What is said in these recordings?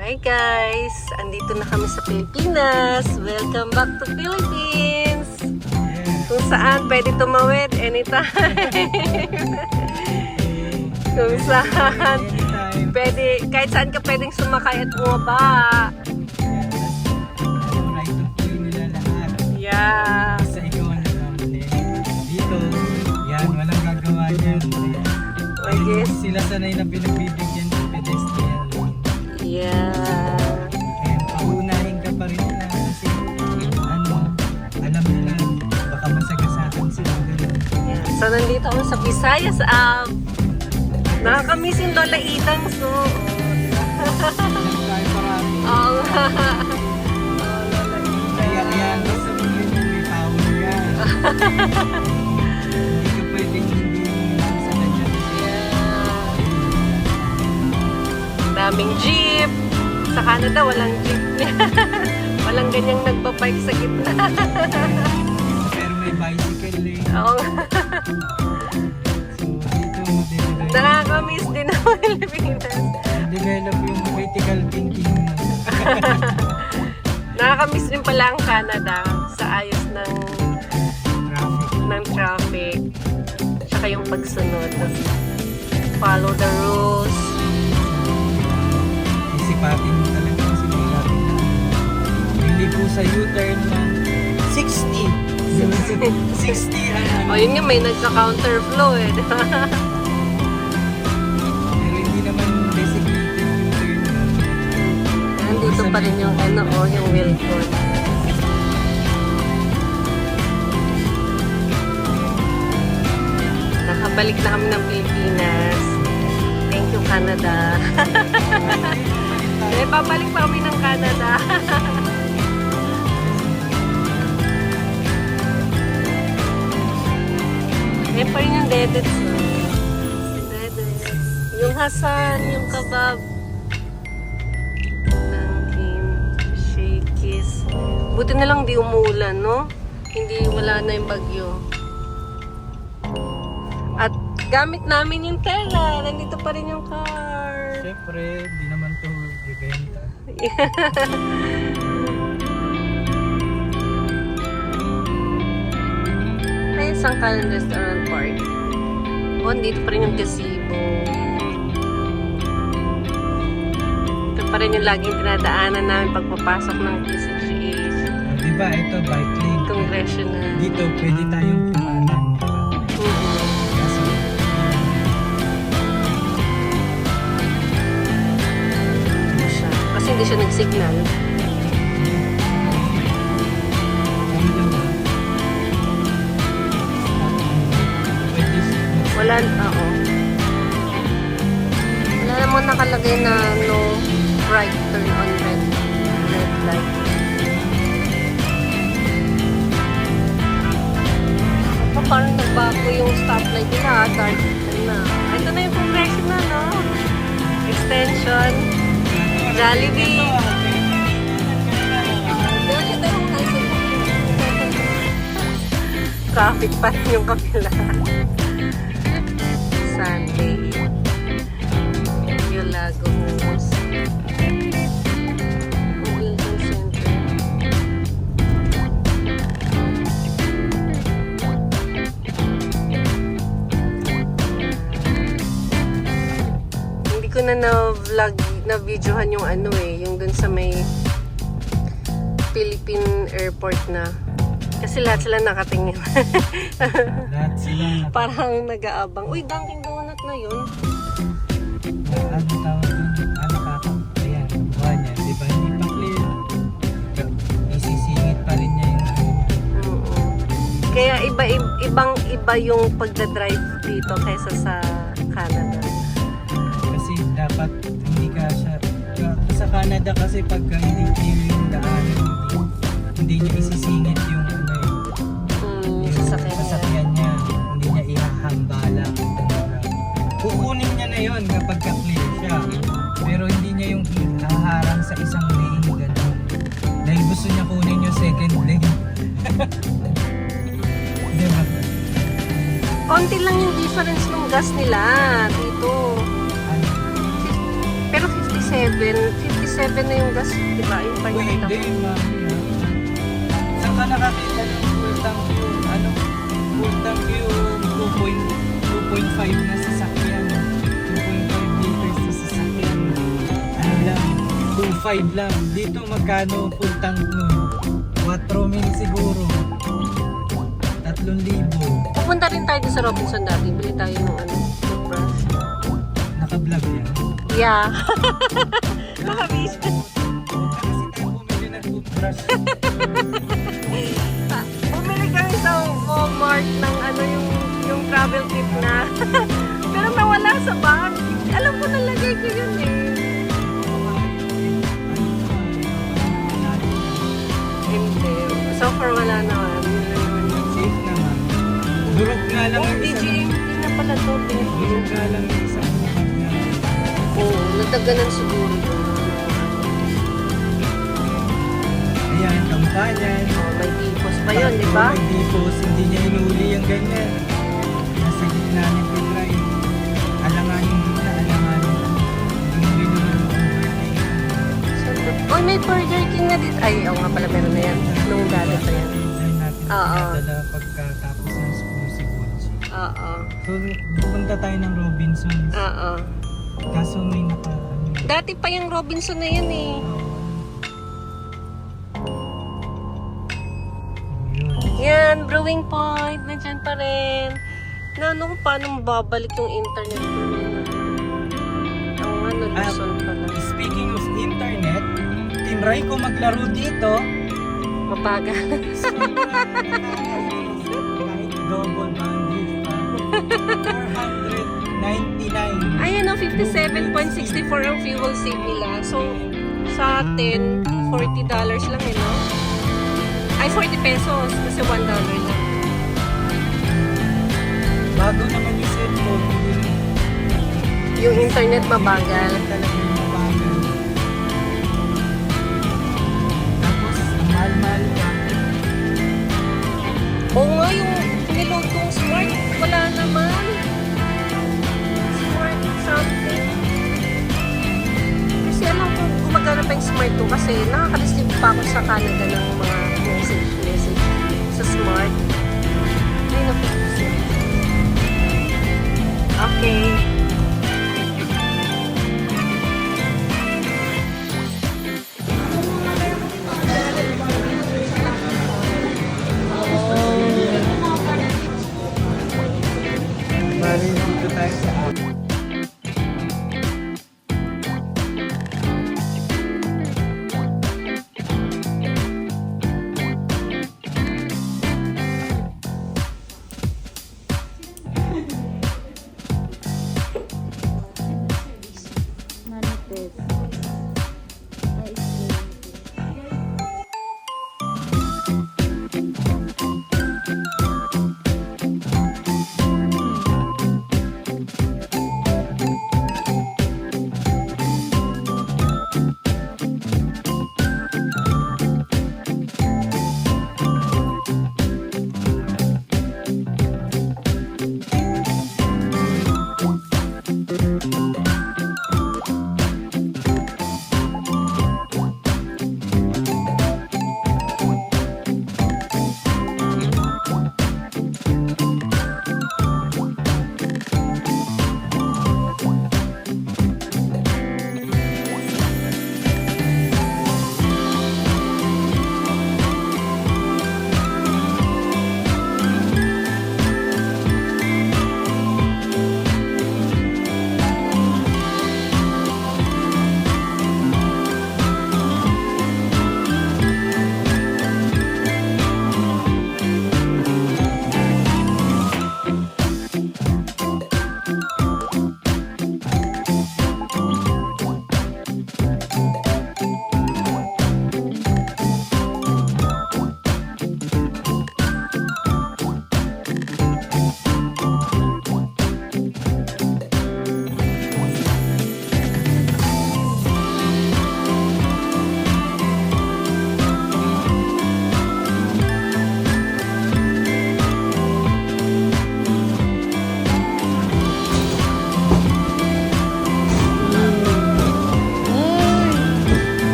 Hi guys! Andito na kami sa Pilipinas. Welcome back to Philippines! Kung saan pwede tumawid anytime. Kung saan pwede, kahit saan ka pwedeng sumakay at bumaba. Yeah. Sa ikaw na naman dito, yan, walang gagawa yan. I guess. Sila sanay na pinagbibigyan ng pedestrian. Yeah. And paunahin ka pa rin na kasi alam nila, baka masagasatan sila. Yeah. So nandito ako sa Visayas. Nakakamiss yung Lola Itang. So, Tayo parami. oh, Kaya yan, basta may power yan. Hindi ka pwedeng hindi sa nandiyan. daming jeep. Sa Canada, walang jeep. Walang ganyang nagpa-park sa gitna. Pero may bicycle lane. Oo. So dito mo Nakakamiss din ang Pilipinas. develop yung critical thinking mo. Nakakamiss din pala ang Canada sa ayos Traffic. ng traffic. Tsaka yung pagsunod. Follow the rules. Isipatin mo talaga ang sinasabi na hindi po sa U-turn na 60 ang O yun nga, may nagka-counter flow eh. pero hindi naman designated U-turn mo. Nandito pa rin yung yung wheel code. Nakabalik na kami ng Pilipinas. Thank you, Canada. Eh, babalik pa kami ng Canada. Eh, pa rin yung dedets. Dedets. Yung Hasan, yung Kabab. Nangkin, Shakis. Buti na lang di umulan, no? Hindi, wala na yung bagyo. At gamit namin yung tela. Nandito pa rin yung car. Siyempre, di naman to ibenta. Ay, Sangkalan Restaurant Park. O, dito pa rin yung gazebo. Ito pa rin yung laging dinadaanan namin pagpapasok ng PCGH. Di ba ito bike lane? Congressional. Dito pwede tayong kumanan. Kaso, Ano siya? Kasi hindi siya nag-signal. dito ba? Pwede Wala, oo. Wala naman nakalagay na no right turn on red light. Ako parang nagbago yung stoplight nila, dark na. Ito na yung congressional, no? Extension. Jollibee. Traffic pa rin yung kapila. Sunday. Yung Lagos. Wilton Center. Hindi ko na-vlog, na-videohan yung yung dun sa may Philippine Airport na. Kasi lahat sila nakatingin. lahat sila Parang nag-aabang. Uy, Dunkin' Donut na yun. ano tawag dun? Ayan, buha niya. Di ba hindi pa clear? Isisingit pa rin niya yung Oo. Kaya ibang-iba yung pagdadrive dito kaysa sa Canada. kasi dapat hindi ka sa Canada kasi pagka hindi clear yung daan, hindi niya isisingit yung sasakyan niya, hindi niya ihahambala. Kukunin niya na yon kapag ka-clear siya, pero hindi niya yung ihaharang sa isang lane gano'n dahil gusto niya kunin yung second lane. Diba? Konti lang yung difference ng gas nila dito. Ano? Pero 57 57 na yung gas, di ba? Yung Uy, pagkita hindi, ko. mami. Saan ka nakakita ng full tank yung, full tank yung 2.5 na sasakyan. 2.5 liters na sasakyan. Ano lang, 2.5 lang. Dito magkano full tank nun? 4,000 siguro. 3,000. Pupunta rin tayo sa Robinson dati. Bili tayo ng toothbrush. Naka-vlog yan. Yeah. Nakabis. Kasi tayo bumili ng toothbrush. Bumili kami sa Walmart ng yung travel kit na. Pero nawala sa bag. Alam ko nalagay ko yun eh. Hindi. So far wala naman. Safe naman. Durog nga lang Oh, yung isang... DJM. Hindi na pala to. Durog nga lang yung isang... Oo, nadaganan siguro yun. Ayan, kampanyan. Oh, may tipos pa yun, di ba? May tipos, hindi niya inuli yung ganyan. Nasa gitna ng pitray. Alanganin dito, alanganin. Hindi mo na Oh, may Burger King na dito. Ay, oo nga pala, meron na yan. Nung dati pa yan. Dahil natin Oo. pinadala pagkatapos ng school si Bonsi. Oo. So, pupunta tayo ng Robinsons. Oo. Kaso may Dati pa yung Robinson na yan eh. Yun. Yan, Brewing Point. Nandyan pa rin. Ano kung paano mababalik yung internet ko. Oo nga, naluson pala. Speaking of internet, tinry ko maglaro dito. Mabaga. Kahit double bandwidth pa. 499. Ayan o, 57.64 ang fuel save nila. So, sa atin, $40 lang eh, no? Ay, 40 pesos. Kasi $1 lang. Bago naman yung cellphone. Yung internet mabagal. Talagang mabagal. Tapos, mahal-mahal pa. Oo nga, yung niload kong smart, wala naman. Smart something. Kasi alam ko, gumagana pa yung smart ko kasi nakaka-receive pa ako sa Canada ng mga message sa smart. Ay, naku. Okay. Bali, dito tayo sa app.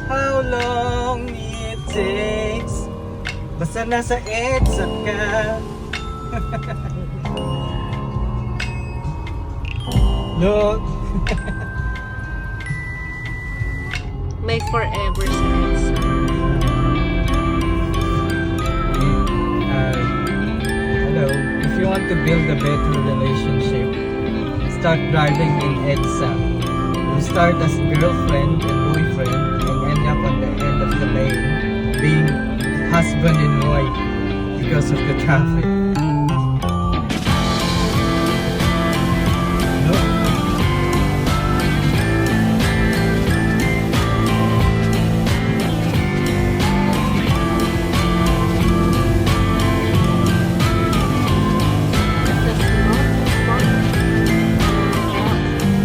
how long it takes. Basta nasa EDSA ka. Look. May forever sense. Hello. If you want to build a better relationship, start driving in EDSA. You start as girlfriend and boyfriend and end up on the end of the lane being husband and wife because of the traffic. Look.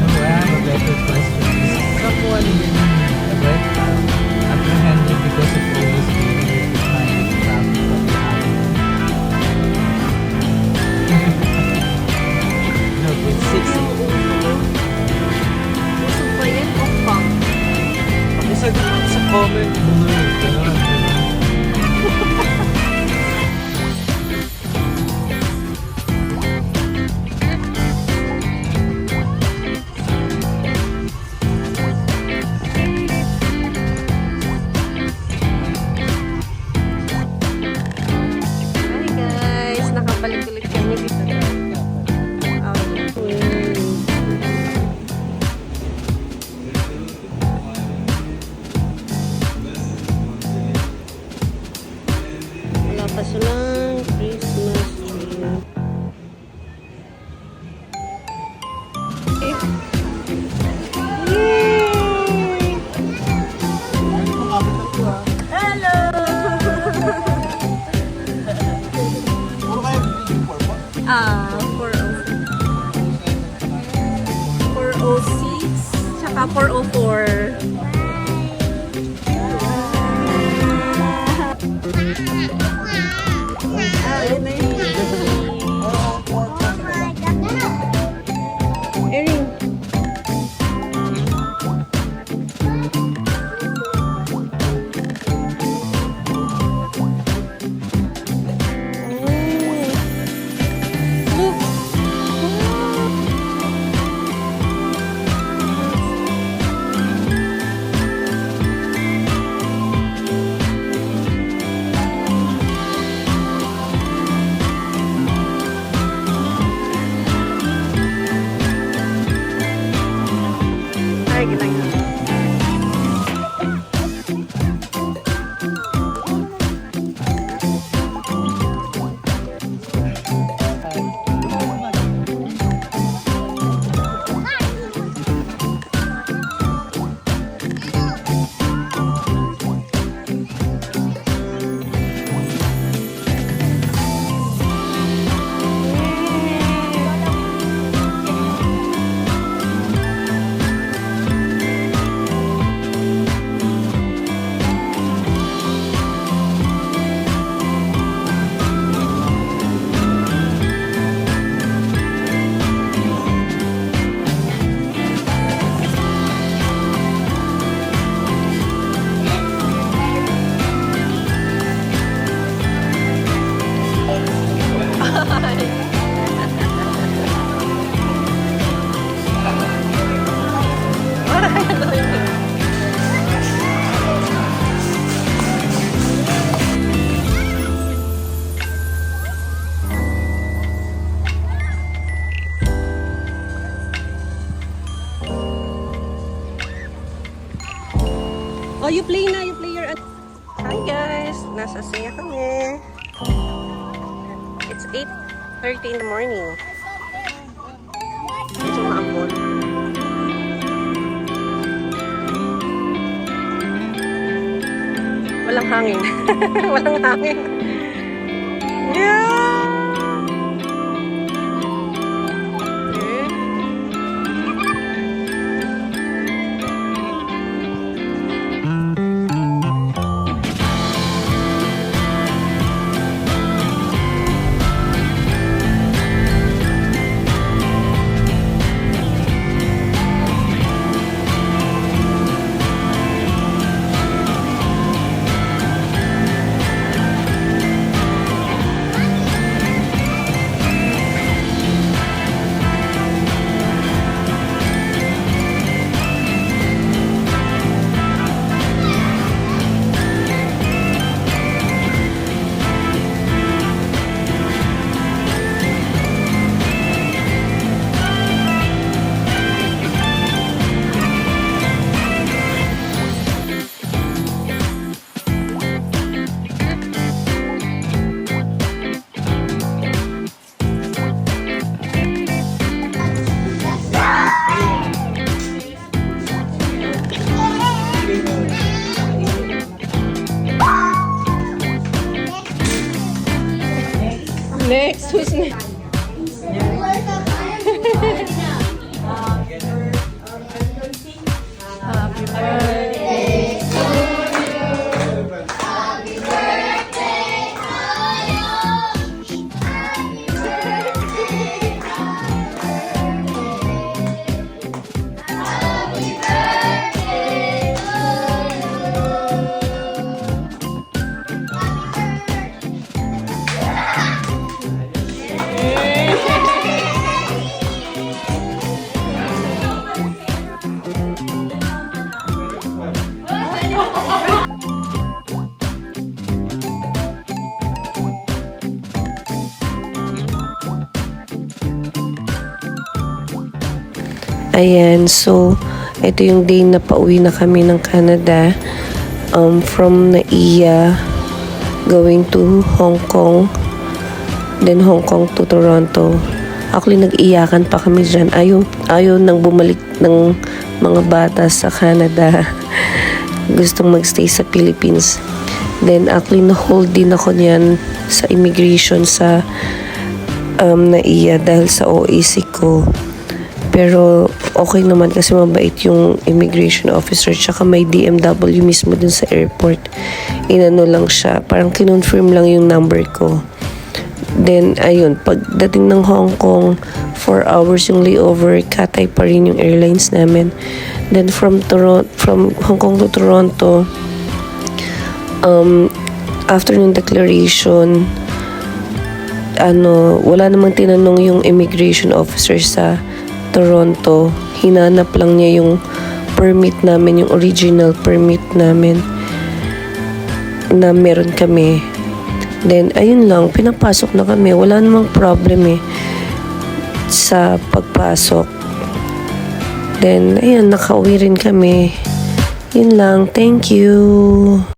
No, I have a better question. Is someone being apprehended because of always being behind the traffic of the highway? Look, it's 6. Gusto ba yan o pang? Pakisagot mo sa comment below. Ganun. Hi guys! Nakabalik ulit kami dito. Wala pa silang Christmas tree. Yay! Hello! Ah, 406 tsaka 404. Ah, yun na yun. Erin. Look. Ay, ginagawa. Oh, you play na. You play your... Hi guys! Nasa saya kami. It's 8:30 in the morning. Medyo maambon. Walang hangin. Walang hangin. Yeah! Okay. Next, who's next? Happy birthday. Ayan, so ito yung day na pauwi na kami ng Canada, from Naiya going to Hong Kong, then Hong Kong to Toronto. Actually, nag-iyakan pa kami dyan. Ayaw nang bumalik ng mga bata sa Canada. Gustong magstay sa Philippines. Then actually, na-hold din ako niyan sa immigration sa Naiya dahil sa OAC ko. Pero okay naman kasi mabait yung immigration officer, tsaka may DMW mismo dun sa airport. Inano lang siya, parang kinonfirm lang yung number ko. Then ayun, pagdating ng Hong Kong, 4 hours yung layover, Cathay pa rin yung airlines namin. Then from Hong Kong to Toronto, after yung declaration, wala namang tinanong yung immigration officer sa Toronto. Hinanap lang niya yung permit namin, yung original permit namin na meron kami. Then, ayun lang, pinapasok na kami. Wala namang problem sa pagpasok. Then, ayun, nakauwi rin kami. Yun lang, thank you.